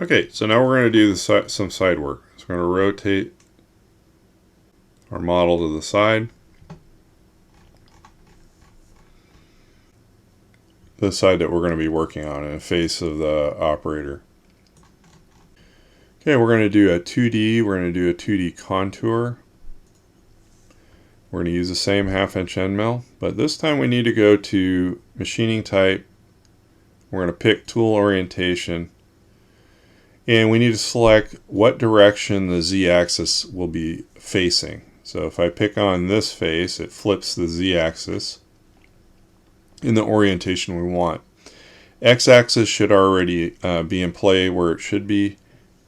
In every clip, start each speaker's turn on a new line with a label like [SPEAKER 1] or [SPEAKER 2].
[SPEAKER 1] Okay, so now we're going to do some side work. So we're going to rotate our model to the side. The side that we're going to be working on in the face of the operator. Okay, we're going to do a 2D. We're going to do a 2D contour. We're going to use the same 1/2" end mill, but this time we need to go to machining type. We're going to pick tool orientation. And we need to select what direction the z-axis will be facing. So if I pick on this face, it flips the z-axis in the orientation we want. X-axis should already be in play where it should be,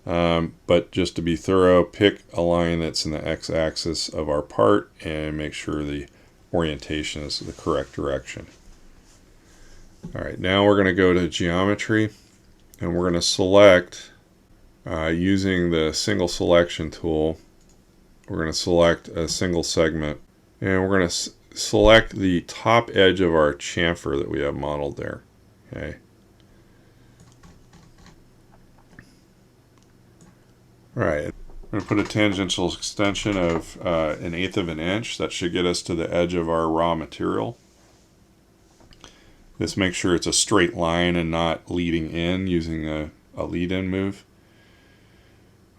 [SPEAKER 1] but just to be thorough, pick a line that's in the x-axis of our part and make sure the orientation is the correct direction. Alright, now we're going to go to geometry and we're going to select using the single selection tool. We're going to select a single segment and we're going to select the top edge of our chamfer that we have modeled there. Okay. Alright, I'm going to put a tangential extension of 1/8 of an inch. That should get us to the edge of our raw material. Just make sure it's a straight line and not leading in using a lead-in move.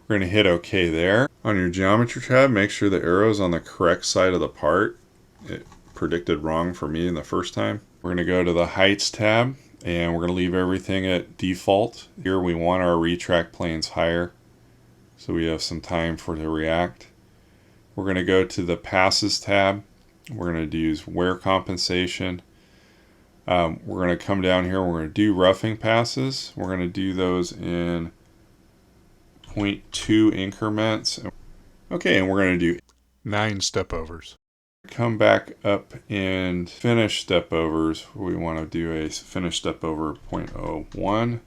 [SPEAKER 1] We're going to hit OK there. On your geometry tab, make sure the arrow is on the correct side of the part. It predicted wrong for me in the first time. We're going to go to the heights tab and we're going to leave everything at default. Here we want our retract planes higher so we have some time for it to react. We're going to go to the passes tab. We're going to use wear compensation. We're going to come down here. We're going to do roughing passes. We're going to do those in 0.2 increments. Okay, and we're going to do
[SPEAKER 2] 9 step overs.
[SPEAKER 1] Come back up and finish step overs. We want to do a finish step over 0.01.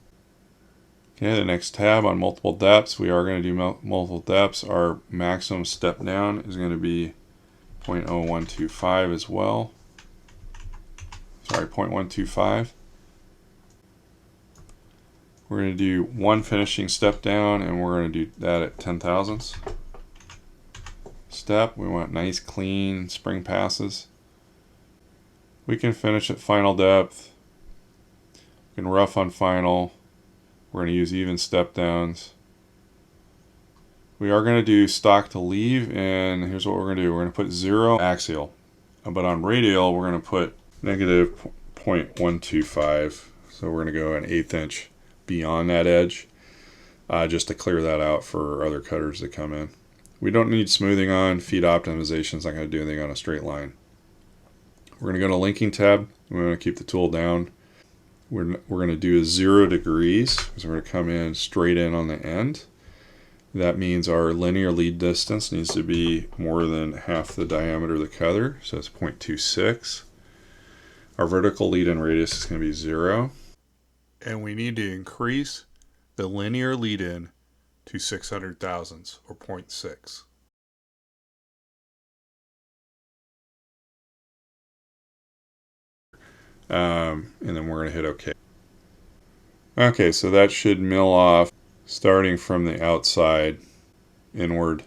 [SPEAKER 1] Okay, the next tab on multiple depths, we are going to do multiple depths. Our maximum step down is going to be 0.0125 as well. Sorry, 0.125. We're going to do one finishing step down and we're going to do that at 10 thousandths. Step, we want nice clean spring passes. We can finish at final depth. We can rough on final. We're going to use even step downs. We are going to do stock to leave, and here's what we're going to do. We're going to put 0 axial, but on radial we're going to put negative 0.125. So we're going to go an 1/8 inch beyond that edge, just to clear that out for other cutters that come in. We don't need smoothing on. Feed optimization is not going to do anything on a straight line. We're going to go to linking tab. We're going to keep the tool down. We're going to do a 0 degrees, because we're going to come in straight in on the end. That means our linear lead distance needs to be more than half the diameter of the cutter, so it's 0.26. Our vertical lead-in radius is going to be 0.
[SPEAKER 2] And we need to increase the linear lead-in to 600 thousandths, or 0.6.
[SPEAKER 1] And then we're going to hit OK. Okay, so that should mill off starting from the outside inward,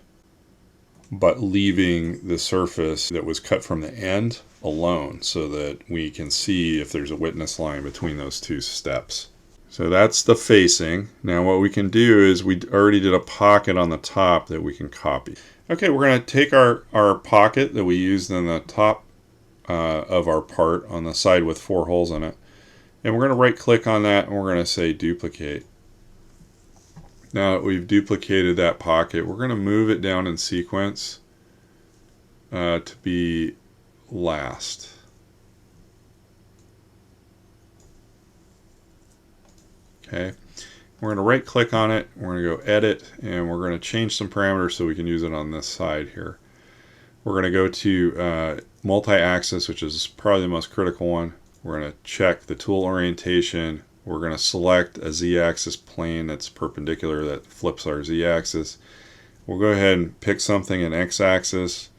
[SPEAKER 1] but leaving the surface that was cut from the end alone so that we can see if there's a witness line between those two steps. So that's the facing. Now what we can do is we already did a pocket on the top that we can copy. Okay, we're going to take our pocket that we used in the top of our part on the side with 4 holes in it. And we're going to right click on that and we're going to say duplicate. Now that we've duplicated that pocket, we're going to move it down in sequence to be last. Okay, we're going to right click on it, we're going to go edit, and we're going to change some parameters so we can use it on this side here. We're going to go to multi-axis, which is probably the most critical one. We're going to check the tool orientation. We're going to select a z-axis plane that's perpendicular that flips our z-axis. We'll go ahead and pick something in x-axis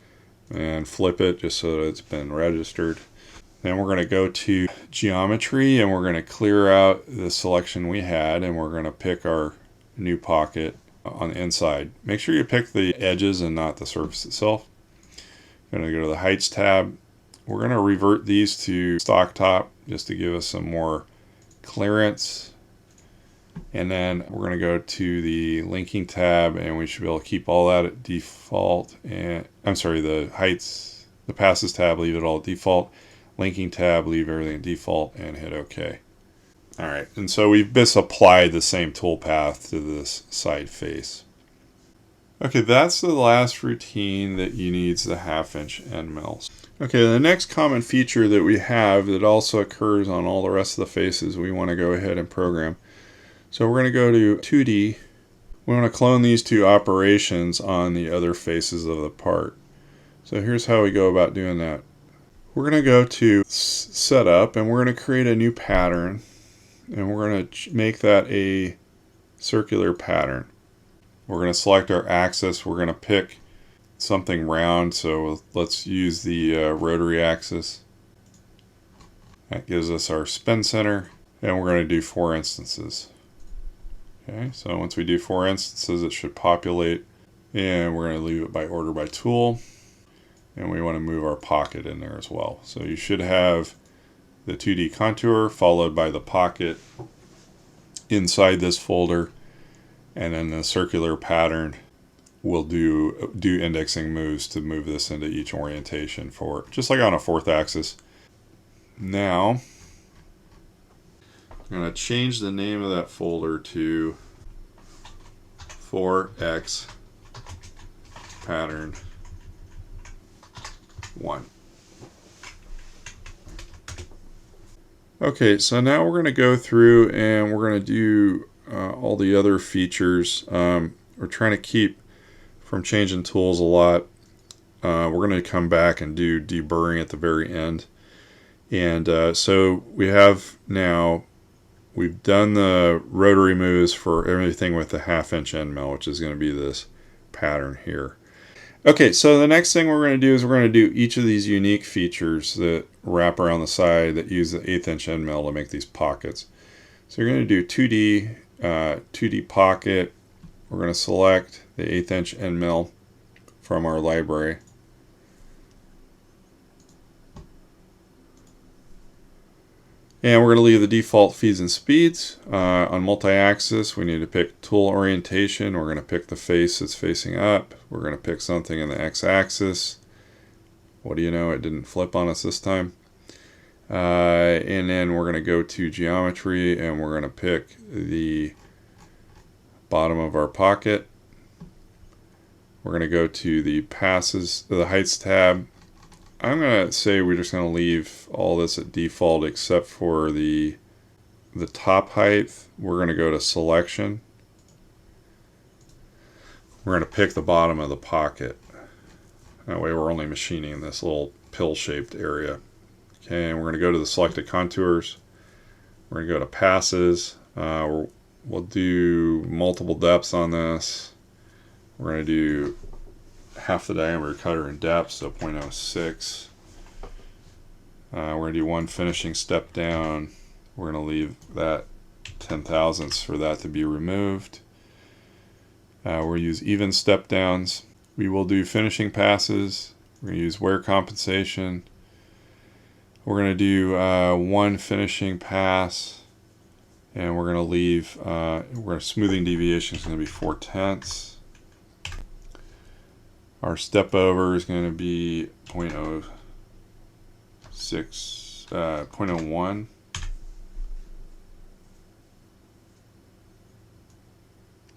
[SPEAKER 1] and flip it just so that it's been registered. Then we're going to go to geometry and we're going to clear out the selection we had, and we're going to pick our new pocket on the inside. Make sure you pick the edges and not the surface itself. I'm going to go to the heights tab. We're going to revert these to stock top just to give us some more clearance. And then we're going to go to the linking tab, and we should be able to keep all that at default. And I'm sorry, the heights, the passes tab, leave it all at default. Linking tab, leave everything at default, and hit OK. All right, and so we've just applied the same toolpath to this side face. Okay, that's the last routine that needs the 1/2" end mills. Okay, the next common feature that we have that also occurs on all the rest of the faces we want to go ahead and program. So we're going to go to 2D. We want to clone these two operations on the other faces of the part. So here's how we go about doing that. We're going to go to Setup, and we're going to create a new pattern. And we're going to make that a circular pattern. We're going to select our axis. We're going to pick something round. So let's use the rotary axis. That gives us our spin center. And we're going to do 4 instances. Okay, so once we do 4 instances, it should populate. And we're going to leave it by order by tool. And we want to move our pocket in there as well. So you should have the 2D contour followed by the pocket inside this folder, and then the circular pattern will do indexing moves to move this into each orientation for just like on a 4th axis. Now I'm going to change the name of that folder to 4x pattern 1. Okay, so now we're going to go through and we're going to do all the other features. We're trying to keep from changing tools a lot. We're going to come back and do deburring at the very end. And so we have now, we've done the rotary moves for everything with the 1/2" end mill, which is going to be this pattern here. Okay, so the next thing we're going to do is we're going to do each of these unique features that wrap around the side that use the 1/8" end mill to make these pockets. So you're going to do 2D pocket. We're going to select the 1/8" end mill from our library. And we're going to leave the default feeds and speeds. On multi-axis, we need to pick tool orientation. We're going to pick the face that's facing up. We're going to pick something in the x-axis. What do you know? It didn't flip on us this time. And then we're going to go to geometry, and we're going to pick the bottom of our pocket. We're going to go to the passes, the heights tab. I'm going to say we're just going to leave all this at default except for the top height. We're going to go to selection. We're going to pick the bottom of the pocket. That way we're only machining this little pill-shaped area. Okay, and we're going to go to the selected contours. We're going to go to passes. We'll do multiple depths on this. We're going to do half the diameter cutter in depth, so 0.06. We're going to do 1 finishing step down. We're going to leave that 10/1000ths for that to be removed. We'll use even step downs. We will do finishing passes. We're going to use wear compensation. We're going to do 1 finishing pass, and we're going to leave, smoothing deviation is going to be 4/10. Our step over is going to be 0.06, 0.01.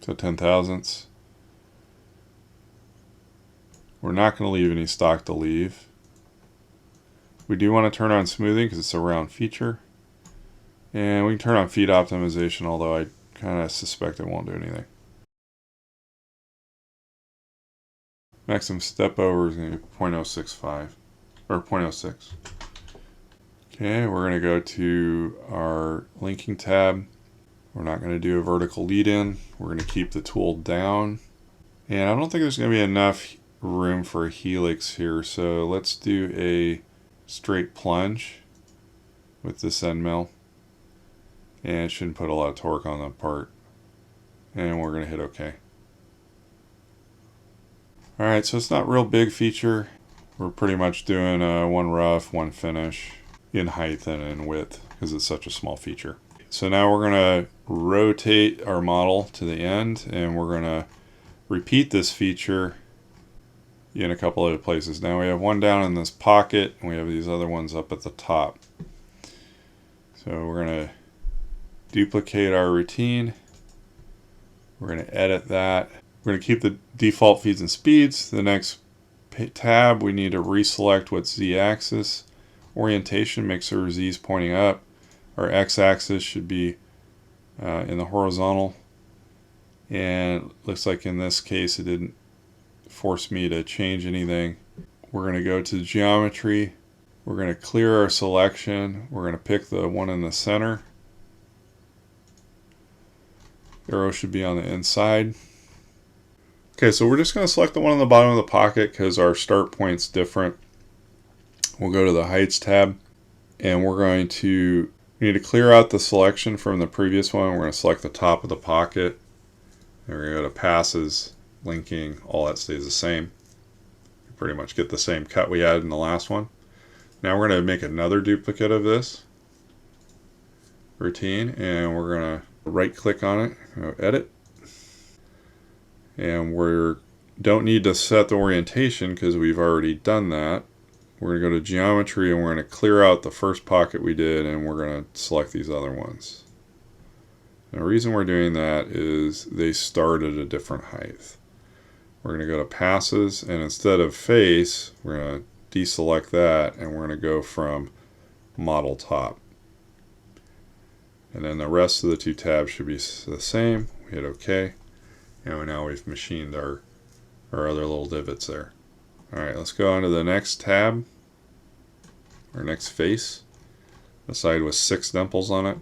[SPEAKER 1] So 10/1000ths. We're not going to leave any stock to leave. We do want to turn on smoothing because it's a round feature. And we can turn on feed optimization, although I kind of suspect it won't do anything. Maximum step over is going to be 0.065 or 0.06. Okay, we're going to go to our linking tab. We're not going to do a vertical lead in. We're going to keep the tool down. And I don't think there's going to be enough room for a helix here, so let's do a straight plunge with this end mill. And it shouldn't put a lot of torque on that part. and we're going to hit OK. Alright, so it's not a real big feature. We're pretty much doing one rough, one finish in height and in width because it's such a small feature. So now we're going to rotate our model to the end, and we're going to repeat this feature in a couple other places. Now we have one down in this pocket, and we have these other ones up at the top. So we're going to duplicate our routine. We're going to edit that. We're going to keep the default feeds and speeds. The next tab, we need to reselect what's z-axis. Orientation, make sure z is pointing up. Our x-axis should be in the horizontal. And it looks like in this case it didn't force me to change anything. We're going to go to geometry. We're going to clear our selection. We're going to pick the one in the center. Arrow should be on the inside. Okay, so we're just going to select the one on the bottom of the pocket because our start point's different. We'll go to the heights tab, and we need to clear out the selection from the previous one. We're going to select the top of the pocket. And we're going to go to passes, linking, all that stays the same. You pretty much get the same cut we had in the last one. Now we're going to make another duplicate of this routine, and we're going to right click on it, go edit. And we don't need to set the orientation because we've already done that. We're going to go to geometry, and we're going to clear out the first pocket we did, and we're going to select these other ones. And the reason we're doing that is they start at a different height. We're going to go to passes, and instead of face, we're going to deselect that, and we're going to go from model top. And then the rest of the two tabs should be the same. We hit OK. And now we've machined our other little divots there. Alright, let's go on to the next tab. Our next face. The side with 6 dimples on it.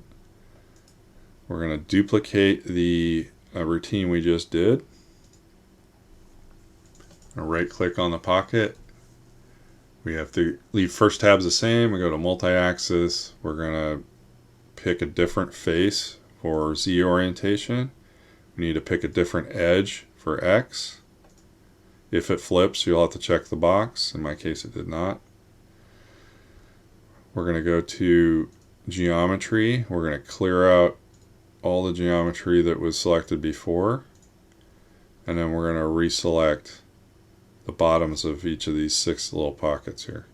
[SPEAKER 1] We're going to duplicate the routine we just did. Right click on the pocket. We have to leave first tabs the same. We go to multi-axis. We're going to pick a different face for Z orientation. We need to pick a different edge for X. If it flips, you'll have to check the box. In my case, it did not. We're going to go to geometry. We're going to clear out all the geometry that was selected before. And then we're going to reselect the bottoms of each of these 6 little pockets here.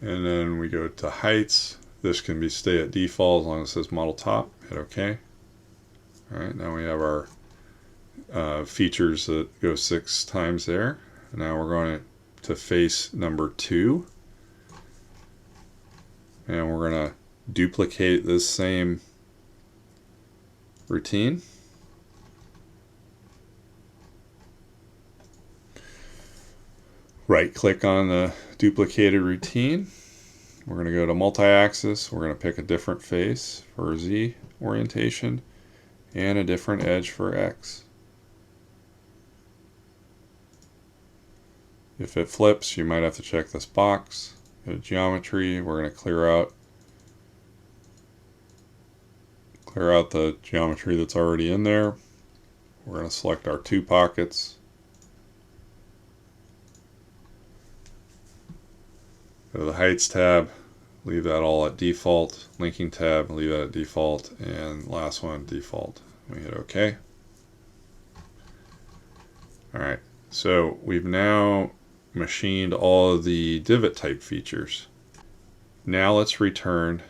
[SPEAKER 1] And then we go to heights. This can stay at default as long as it says model top. Hit OK. Alright, now we have our features that go 6 times there. And now we're going to face number 2. And we're going to duplicate this same routine. Right click on the duplicated routine. We're going to go to multi-axis. We're going to pick a different face for Z orientation and a different edge for X. If it flips, you might have to check this box. Go to geometry. We're going to clear out the geometry that's already in there. We're going to select our 2 pockets. Go to the heights tab, leave that all at default. Linking tab, leave that at default. And last one, default. We hit OK. Alright, so we've now machined all of the divot type features. Now let's return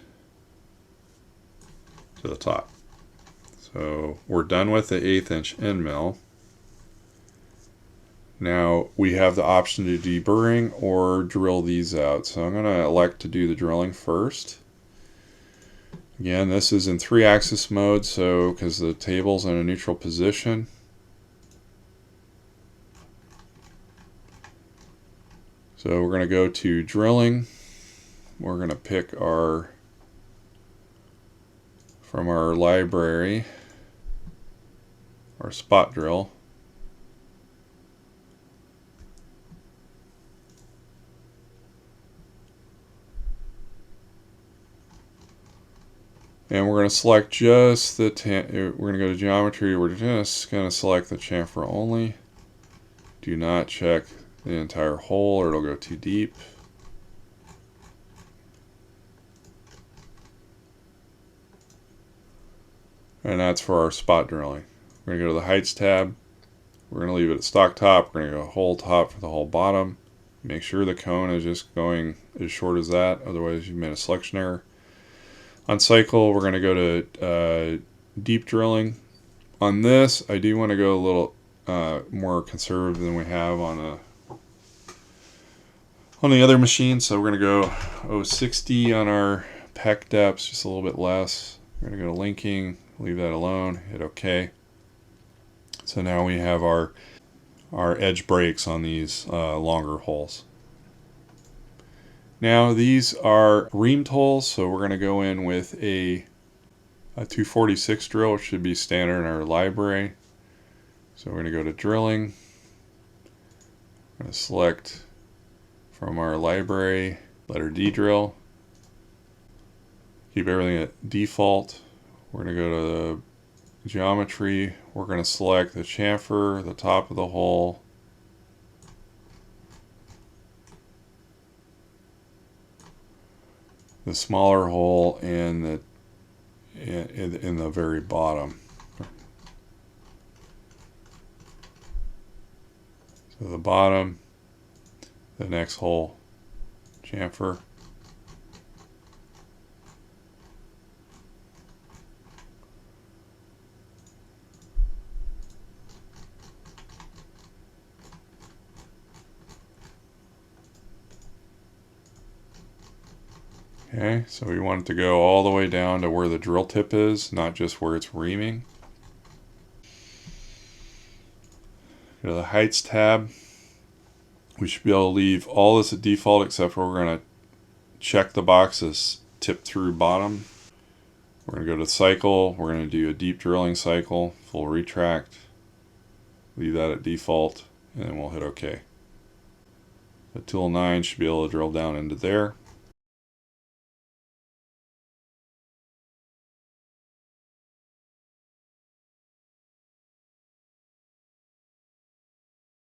[SPEAKER 1] to the top. So we're done with the 1/8 inch end mill. Now we have the option to deburring or drill these out. So I'm going to elect to do the drilling first. Again, this is in 3-axis mode, so because the table's in a neutral position. So we're going to go to drilling. We're going to pick from our library, our spot drill. And we're going to select just the, we're going to go to geometry. We're just going to select the chamfer only. Do not check the entire hole or it'll go too deep. And that's for our spot drilling. We're going to go to the heights tab. We're going to leave it at stock top. We're going to go whole top for the whole bottom. Make sure the cone is just going as short as that. Otherwise, you've made a selection error. On cycle, we're going to go to deep drilling. On this, I do want to go a little more conservative than we have on the other machine. So we're going to go 60 on our peck depths, just a little bit less. We're going to go to linking, leave that alone, hit OK. So now we have our edge breaks on these longer holes. Now these are reamed holes, so we're going to go in with a 246 drill, which should be standard in our library. So we're going to go to drilling. I'm going to select from our library letter D drill. Keep everything at default. We're going to go to the geometry. We're going to select the chamfer, the top of the hole. The smaller hole and the in the very bottom. So the bottom, the next hole, chamfer. Okay, so we want it to go all the way down to where the drill tip is, not just where it's reaming. Go to the heights tab. We should be able to leave all this at default except for we're going to check the boxes tip through bottom. We're going to go to cycle. We're going to do a deep drilling cycle, full retract. Leave that at default, and then we'll hit OK. The tool 9 should be able to drill down into there.